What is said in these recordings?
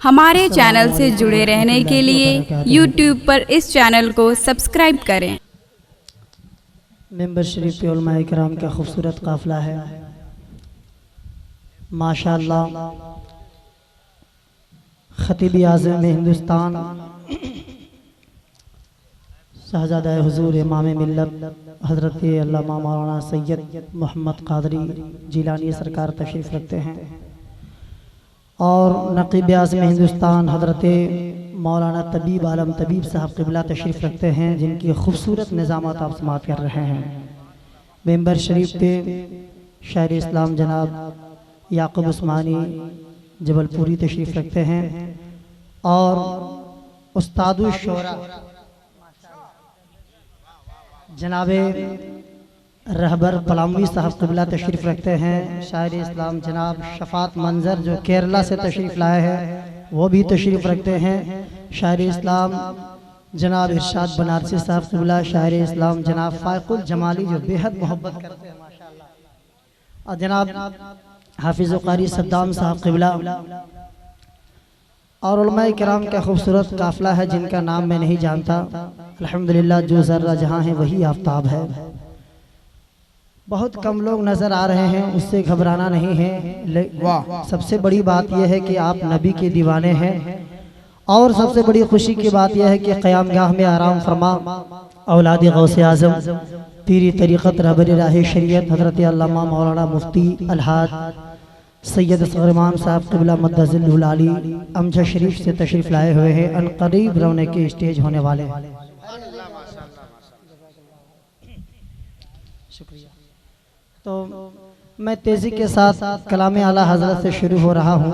हमारे चैनल से जुड़े रहने के लिए YouTube पर इस चैनल को सब्सक्राइब करें। मेंबर शरीफ पे उलमाए किराम का खूबसूरत काफ़िला है माशाअल्लाह। खतीब आज़म हिंदुस्तान शहज़ादा हुज़ूर इमाम मिल्लत हज़रत अल्लामा मौलाना सैयद मोहम्मद क़ादरी जिलानी सरकार तशरीफ़ रखते हैं और नक़ीब आज़म हिंदुस्तान हज़रत मौलाना तबीब आलम तबीब साहब क़िबला तशरीफ़ रखते हैं, जिनकी खूबसूरत निज़ामात आप समाअत कर रहे हैं। मेंबर शरीफ पे शायर इस्लाम जनाब याक़ूब उस्मानी जबलपुरी तशरीफ़ रखते हैं और उस्तादुश शोरा जनाबे रहबर पलामवी साहब क़िबला तशरीफ़ रखते हैं। शायर इस्लाम जनाब शफ़ात मंजर जो केरला से तशरीफ़ लाए हैं वो भी तशरीफ़ रखते हैं। शायर इस्लाम जनाब इरशाद बनारसी साहब क़िबला, शायर इस्लाम जनाब फ़ाइक़ुल जमाली जो बेहद मोहब्बत करते हैं माशाअल्लाह, और जनाब हाफिज़ क़ारी सद्दाम साहब क़िबला और उलमाए किराम का खूबसूरत काफ़िला है जिनका नाम मैं नहीं जानता। अल्हम्दुलिल्लाह जो ज़र्रा जहाँ है वही आफ्ताब है। बहुत कम लोग नज़र आ रहे हैं, उससे घबराना नहीं है। सबसे बड़ी बात यह है कि आप नबी के दीवाने हैं और सबसे बड़ी खुशी की बात यह है कि क़यामगाह में आराम फरमा औलाद गौसे आज़म पीरी तरीक़त रहबर राह शरीयत हज़रत अल्लामा मौलाना मुफ्ती अलहाज सैयद असग़र इमाम साहब क़िबला मद्दज़िल्लुल आली अमजा शरीफ से तशरीफ़ लाए हुए हैं। अनक़रीब रौने के स्टेज होने वाले हैं। शुक्रिया। तो मैं तेज़ी के साथ कलाम आला हज़रत से शुरू हो रहा हूँ।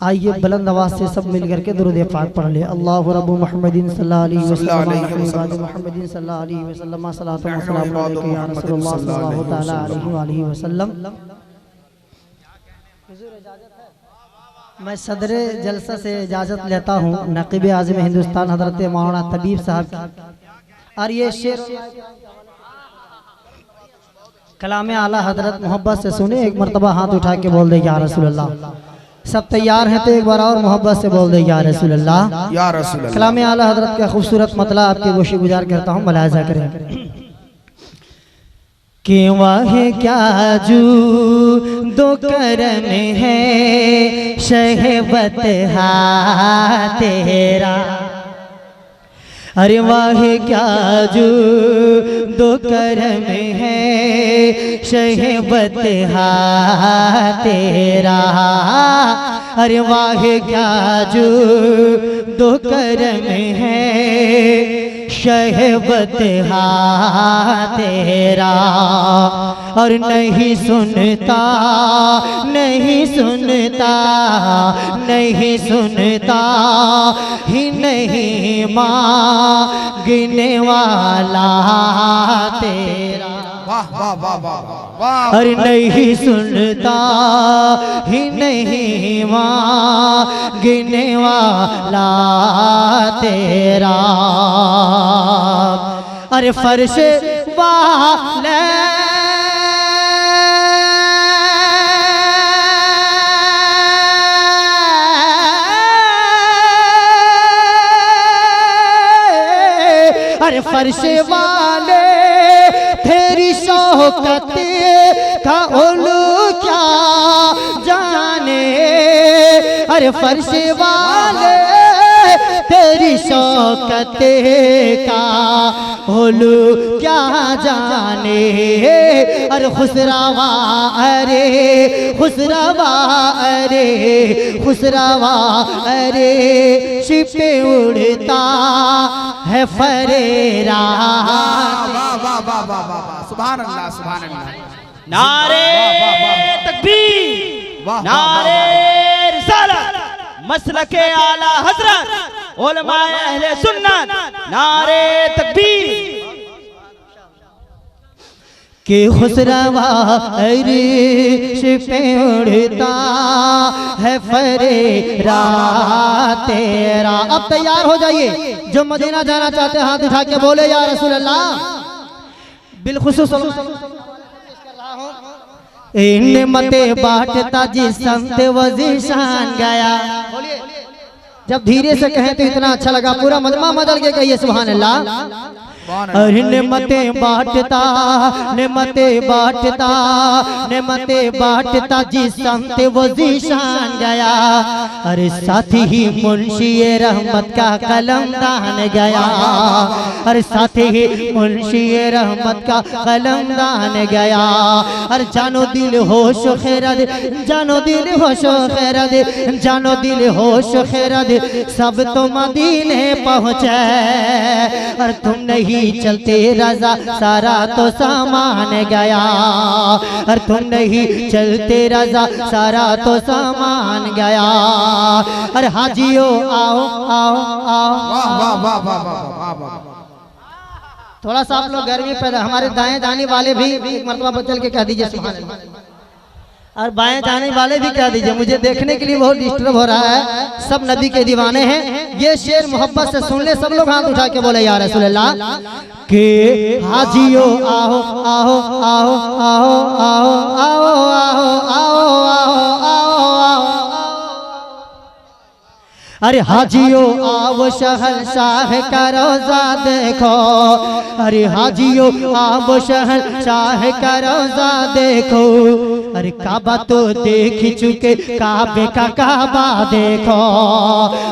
आइए बुलंद आवाज़ से सब मिल करके दुरूद पाक पढ़ ले। अल्लाहु रब्बु मुहम्मदिन सल्लल्लाहु अलैहि वसल्लम मुहम्मदिन सल्लल्लाहु अलैहि वसल्लम सलातु व सलाम अलैका या रसूलल्लाह सल्लल्लाहु तआला अलैहि वसल्लम। मैं सदरे जलसा से इजाज़त लेता हूँ नक़ीब आज़म हिंदुस्तान हज़रत मौलाना तबीब साहब। और ये शेर कलाम आला हज़रत मोहब्बत से सुने, एक मरतबा हाथ उठा के बोल दे या रसूल अल्लाह। सब तैयार हैं तो एक बार और मोहब्बत से बोल दे या रसूल अल्लाह, या रसूल अल्लाह। कलाम आला हज़रत का खूबसूरत मतला आपके गोशी गुजार करता हूँ, मुलाहिज़ा करें कि वाहे क्या जू दो करम है शहवत हा तेरा। अरे वाहे क्या जू दो करम है शहवत हा तेरा। अरे वाहे क्या जू दो करम है शहवत हा तेरा। और नहीं सुनता नहीं सुनता नहीं सुनता ही नहीं मांगने वाला तेरा। वाह वाह वाह वाह। और नहीं सुनता ही नहीं मांगने वाला तेरा। अरे फर्श वाले अरे फर्श वाले तेरी शौकत का उल्लू क्या जाने। अरे फर्श वाले तेरी शौकत का उल्लू क्या जाने। अरे खुसरावा अरे खुसरावा अरे खुसरावा अरे छिपे उड़ता है फरेरा। सुभान अल्लाह सुभान अल्लाह। नारे तकबीर नारे रिसालत मसलके आला हजरत उलमाए अहले सुन्नत नारे तकबीर। कि खुसरवा अरिश पे उड़ता है फरेरा तेरा। अब तैयार हो जाइए, जो मदीना जाना चाहते हैं हाथ उठा के बोले या रसूल अल्लाह। बिलखुसूस नेमते बांटता जी संत वजीशान गया। जब धीरे से कहें तो इतना अच्छा लगा, पूरा मजमा बदल के कहिए सुभान अल्लाह। अरे नेमते बांटता नेमते बांटता नेमते बांटता जी संत वजीशान गया। अरे साथी ही मुंशी रहमत का कलमदान गया। अरे साथी ही मुंशी रहमत का कलमदान गया। अरे जानो दिल होश खैरत, जानो दिल होश खैरत, जानो दिल होश खैरत, सब तो मदीने पहुँचे। और तुम नहीं चलते रजा सारा तो सामान गया। और तुम नहीं चलते रजा सारा तो सामान गया। अरे हाजियो आओ आओ आओ। वाह वाह वाह वाह वाह वाह। थोड़ा सा आप लोग गर्मी पैदा, हमारे दाएं जाने वाले भी एक मरतबा बचल के कह दीजिए सुभान अल्लाह, और बाएं जाने वाले भी कह दीजिए। मुझे देखने के लिए बहुत डिस्टर्ब हो रहा है, सब नबी के दीवाने हैं। ये शेर मोहब्बत से सुन ले सब लोग, हाथ उठा के बोले या रसूल अल्लाह के हाजियो आओ आओ आओ आओ आओ आओ आओ आओ आओ। अरे हाजियो आओ शहंशाह का रोजा देखो। अरे हाजियो आओ शहंशाह का रोजा देखो। अरे काबा तो देख चुके, काबे का काबा देखो।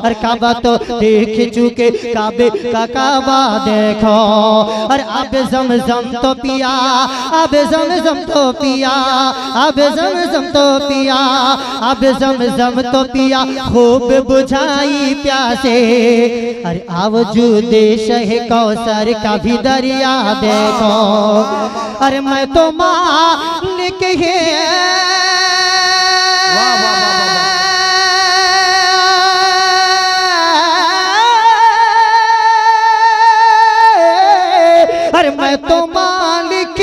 अरे काबा तो देख चुके, काबे का काबा देखो। अरे अब ज़मज़म तो पिया, अब ज़मज़म तो पिया, अब ज़मज़म तो पिया, अब ज़मज़म तो पिया, खूब बुझाई प्यासे। अरे आवजूदे शह कौसर का भी दरिया देखो। अरे मैं तो मालिक है, अरे मैं तो मालिक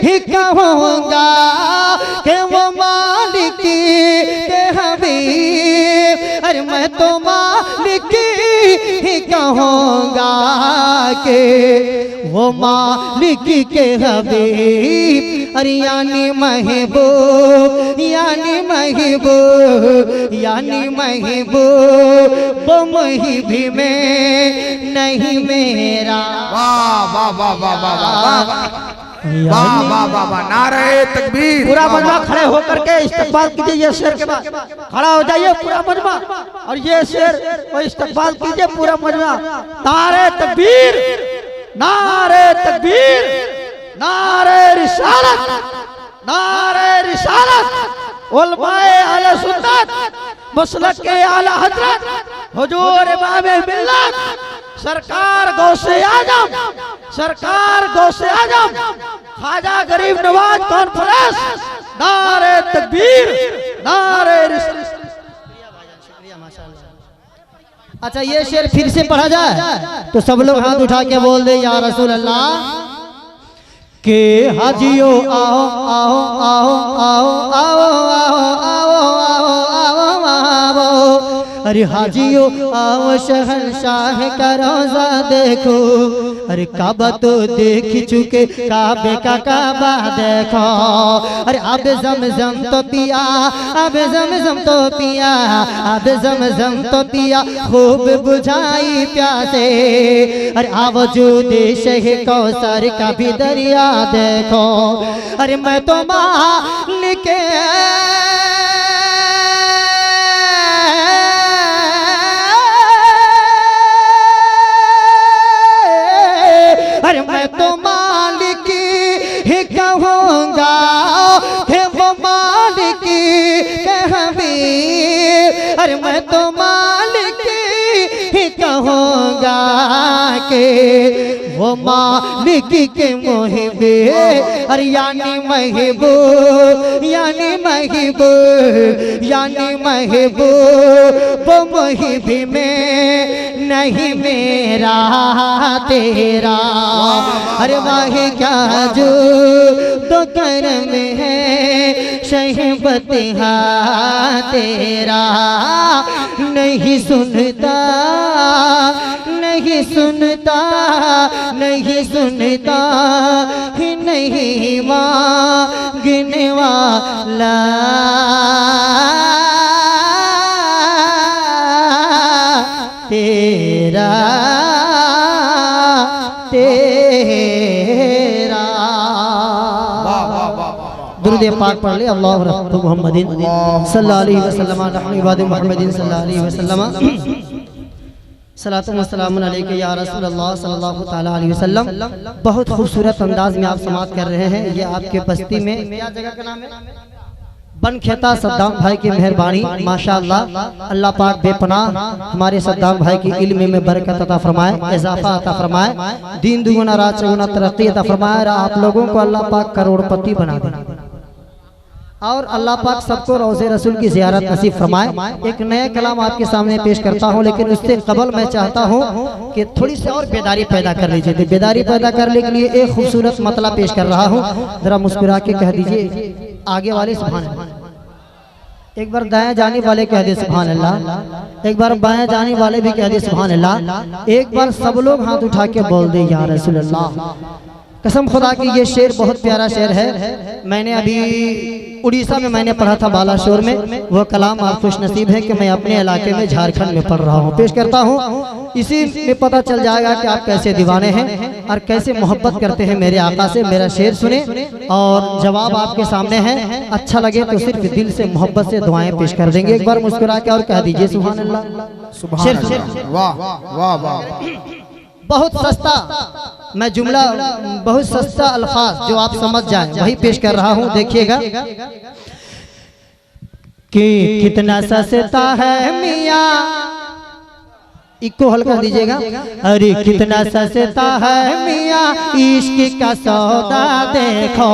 ही कहूँगा कि वो मालिक के हबीब। अरे मैं तो मालिक ही कहूँगा कि वो मालिक के हबीब। अरे यानी महबूब, यानी महबूब, यानी महबूब, वो महबूब में नहीं मेरा। वाह वाह वाह वाह वाह वाह वाह वाह वाह वाह। नारे तकबीर। पूरा मजमा खड़े होकर के इस्तकबाल कीजिए। ये शेर के बाद खड़ा हो जाइए पूरा मजमा, और ये शेर को इस्तकबाल कीजिए पूरा मजमा। नारे तकबीर, नारे तकबीर, नारे रिसालत, नारे रिसालत। उलमाए अहले सुन्नत, मसलक के आला हजरत, हुजूर इमाम मिल्लत, सरकार गौसे आजम, सरकार गौसे आजम, ख्वाजा गरीब नवाज कॉन्फ्रेंस। नारे तकबीर, नारे रिसालत। अच्छा ये शेर फिर से पढ़ा जाए तो सब लोग हाथ उठा के बोल दे या रसूल अल्लाह के हाजियो आओ आओ आओ आओ आओ आओ आओ आओ आओ। अरे हाजियो आओ शहंशाह का रोजा देखो। अरे काबा तो देख चुके, काबे का काबा देखो। अरे अब ज़मज़म तो पिया, अब ज़मज़म तो पिया, अब ज़मज़म तो पिया, खूब बुझाई प्यासे। अरे आवजूदे शह कौसर का भी दरिया देखो। अरे मैं तो मालिक, अरे मैं तो मालिक ही कहूँगा कि वो मालिक के हबीब। अरे मैं तो मालिक ही कहूँगा कि वो मालिक के मोहिबे। अरे यानी महबूब, यानी महबूब, यानी महबूब, वो मोहिबी में नहीं मेरा तेरा। अरे वाह क्या जो तो करम है शहबत तेरा। नहीं सुनता, नहीं सुनता, नहीं सुनता ही नहीं मांगने वाला तेरा तेरा। दुरूद पाक पढ़ ले। अल्लाह रब्बु मुहम्मदिन सल्लल्लाहु अलैहि वसल्लम नहनु इबाद मुहम्मदिन सल्लल्लाहु अलैहि वसल्लम सलातु व सलामुन अलैका या रसूलल्लाह सल्लल्लाहु ताला अलैहि वसल्लम। बहुत खूबसूरत अंदाज में आप समाअत कर रहे हैं। ये आपके बस्ती में क्या जगह का नाम है? बनखेता सद्दाम भाई की मेहरबानी माशाअल्लाह। अल्लाह पाक बेपनाह हमारे सद्दाम भाई की इल्म में बरकत अता फरमाए, इजाफा अता फरमाए, दीन दुगुना रात चौगुना तरक्की अता फरमाए। आप लोगों को अल्लाह पाक करोड़पति बना दे और अल्लाह पाक सबको रोज़े रसूल की ज़ियारत नसीब फरमाए। एक नया कलाम आपके सामने पेश करता हूँ, लेकिन उससे कबल मैं चाहता हूँ कि थोड़ी सी और बेदारी पैदा कर लीजिए। तो बेदारी पैदा करने के लिए एक खूबसूरत मतला पेश कर रहा हूँ, जरा मुस्कुरा के कह दीजिए आगे वाले सुभान अल्लाह। एक बार दाएं जाने वाले कह दे सुभान अल्लाह, एक बार बाएं जाने वाले भी कह दे सुभान अल्लाह, एक बार सब लोग हाथ उठा के बोल दे या रसूल अल्लाह। कसम खुदा की ये शेर बहुत प्यारा शेर है। मैंने अभी उड़ीसा में मैंने पढ़ा था बालाशोर में। वो कलाम आप खुश नसीब है कि मैं अपने इलाके में झारखंड में पढ़ रहा हूँ, पेश करता हूँ। इसी में पता चल जाएगा कि आप कैसे दीवाने हैं और कैसे मोहब्बत करते हैं मेरे आका से। मेरा शेर सुने और जवाब आपके सामने है। अच्छा लगे तो सिर्फ दिल से मोहब्बत से दुआएं पेश कर देंगे। एक बार मुस्कुरा के और कह दीजिए सुभान अल्लाह। सुभान अल्लाह। वाह वाह वाह। बहुत सस्ता मैं जुमला, बहुत सस्ता अल्फाज जो आप समझ जाए वही पेश कर रहा हूँ, देखिएगा कि कितना सस्ता है मियाँ। इको हल्का दीजिएगा। अरे कितना सस्ता है मियाँ इश्क का सौदा देखो,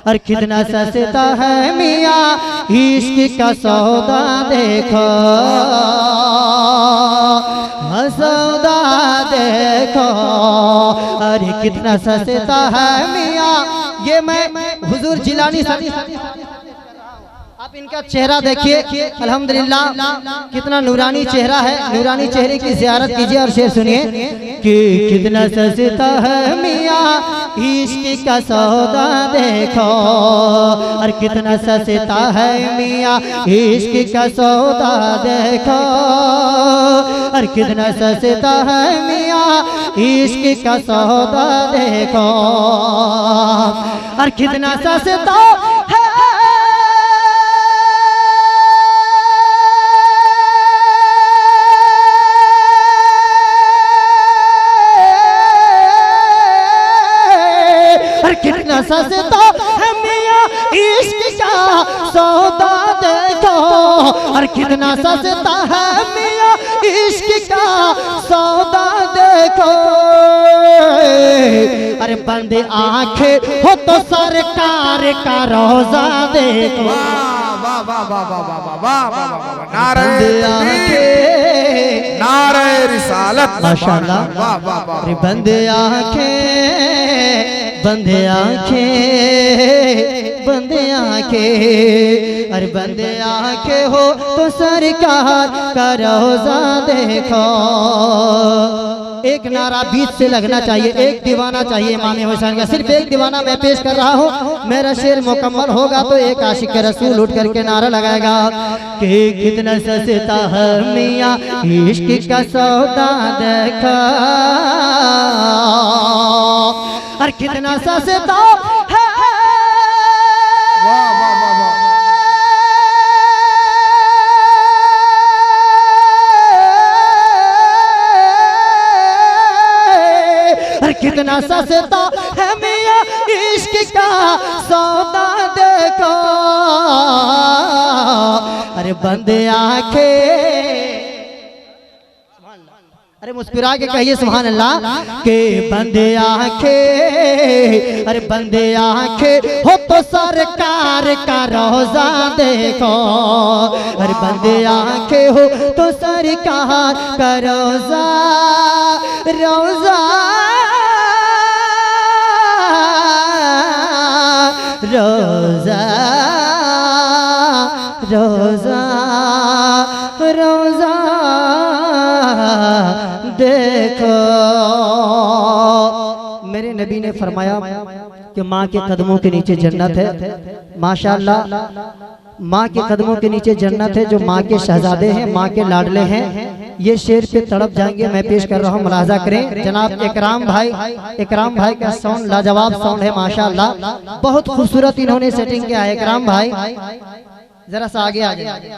और कितना सस्ता है मियाँ इश्क का सौदा देखो, सौदा देखो। अरे कितना सस्ता है मियाँ। ये मैं हुजूर जिलानी आप इनका चेहरा देखिए, अल्हम्दुलिल्लाह कितना नूरानी चेहरा है। नूरानी चेहरे की ज़ियारत कीजिए और शेर सुनिए कि कितना सस्ता है मियाँ इश्क का सौदा देखो, और कितना सस्ता है मियाँ इश्क का सौदा देखो, और कितना सस्ता है मियाँ इश्क का सौदा देखो, और कितना सस्ता है कितना सस्ता है मियाँ इश्क का सौदा देखो, और कितना सस्ता है मियाँ इश्क का सौदा देखो। अरे बंदे आंखें हो तो सरकार का रोजा देखो। वाह वाह वाह वाह वाह वाह वाह वाह वाह। नारे आंखें नारे रिसालत माशाअल्लाह। वाह वाह वाह। अरे बंदे आंखें बंदे आंखें बंदे आंखें, अरे बंदे आंखें हो तो सरकार का रोजा देखो। एक नारा बीच से लगना चाहिए, एक दीवाना चाहिए इमाम हुसैन का। सिर्फ एक दीवाना मैं पेश कर रहा हूँ। मेरा शेर मुकम्मल होगा तो एक आशिक रसूल उठ करके नारा लगाएगा कि कितना सस्ता है मियाँ इश्क का सौदा देखा, और कितना सस्ता है। वाह वाह वाह वाह। और कितना सस्ता है मियाँ इश्क का सौदा देखो। अरे बंदे आंखें, अरे मुस्कुरा के कहिए सुभान अल्लाह के बंदे आंखें, अरे बंदे आंखें हो तो सरकार का रोजा देखो, अरे बंदे आंखें हो तो सरकार का रोजा रोजा रोजा रोजा रोजा देखो। मेरे नबी ने फरमाया कि माँ के कदमों के नीचे जन्नत है। माशाअल्लाह, माँ के कदमों के नीचे जन्नत है। जो माँ के शहजादे हैं, माँ के लाडले हैं, ये शेर पे तड़प जाएंगे। मैं पेश कर रहा हूँ, मुलाजा करें। जनाब इकराम भाई का साउंड लाजवाब साउंड है माशाअल्लाह, बहुत खूबसूरत इन्होंने सेटिंग किया है। इकराम भाई जरा सा आगे आ जाइए,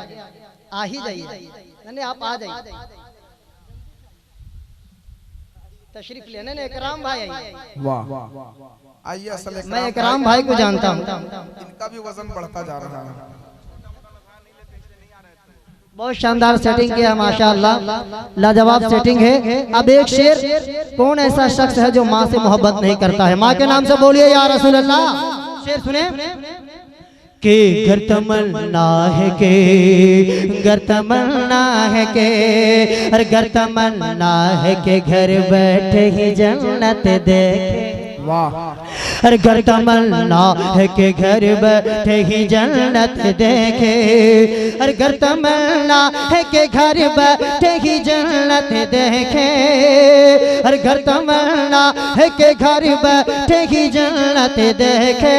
आ ही जाइए, नहीं आप आ जाइए, तशरीफ लेने ने। इकराम भाई आइए। वाह, आइए। असल मैं इकराम भाई को जानता हूँ, इनका भी वजन बढ़ता जा रहा है। बहुत शानदार सेटिंग किया माशाअल्लाह, लाजवाब सेटिंग है। अब एक शेर, कौन ऐसा शख्स है जो माँ से मोहब्बत नहीं करता है? माँ के नाम से बोलिए या रसूल अल्लाह। शेर सुने के घर तमन्ना है के, घर तमन्ना है के, हर घर तमन्ना है के घर बैठे ही जन्नत देखे। वाह, हर घर तमन्ना है के घर बैठे ही जन्नत देखे। हर घर तमन्ना है के घर बैठे ही जन्नत देखे। हर घर तमन्ना है के घर बैठे ही जन्नत देखे।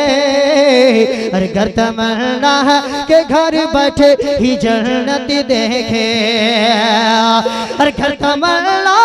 हर घर तमन्ना है के घर बैठे ही जन्नत देखे। हर घर तमन्ना